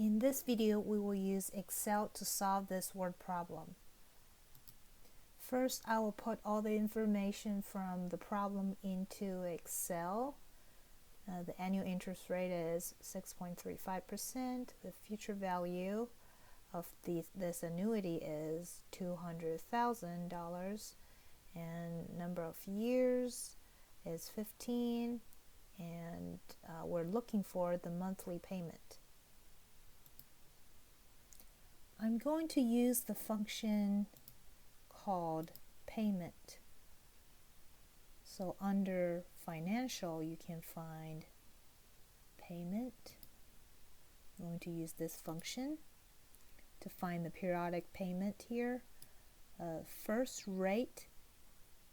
In this video, we will use Excel to solve this word problem. First, I will put all the information from the problem into Excel. The annual interest rate is 6.35%. The future value of this annuity is $200,000, and number of years is 15, and we're looking for the monthly payment. I'm going to use the function called payment. So under financial, you can find payment. I'm going to use this function to find the periodic payment here. First rate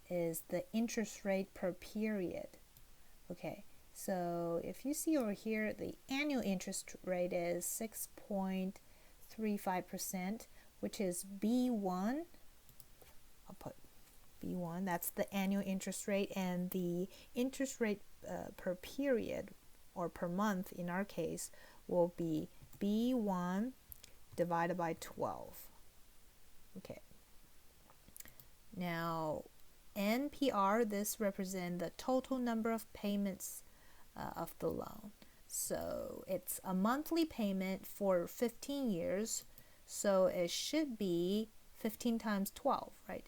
is the interest rate per period. Okay, so if you see over here, the annual interest rate is 6.35%, which is B1. I'll put B1, that's the annual interest rate, and the interest rate per period or per month in our case will be B1 divided by 12. Okay. Now NPR, this represents the total number of payments of the loan. So it's a monthly payment for 15 years, so it should be 15 times 12, right?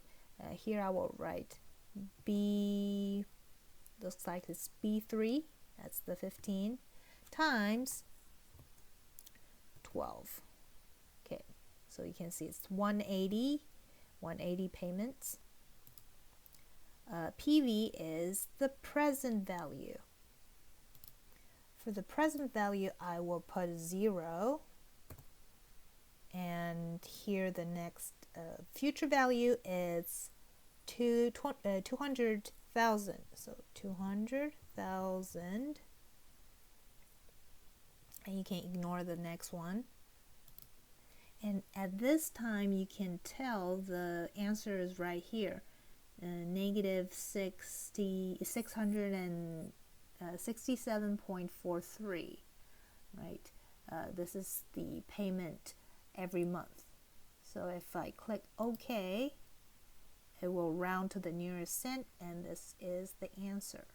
Here I will write B, looks like it's B3, that's the 15, times 12. Okay, so you can see it's 180 payments. PV is the present value. For the present value, I will put 0, and here the next future value is 200,000. So 200,000, and you can ignore the next one. And at this time, you can tell the answer is right here, negative 667.43, right? This is the payment every month. So if I click OK, it will round to the nearest cent, and this is the answer.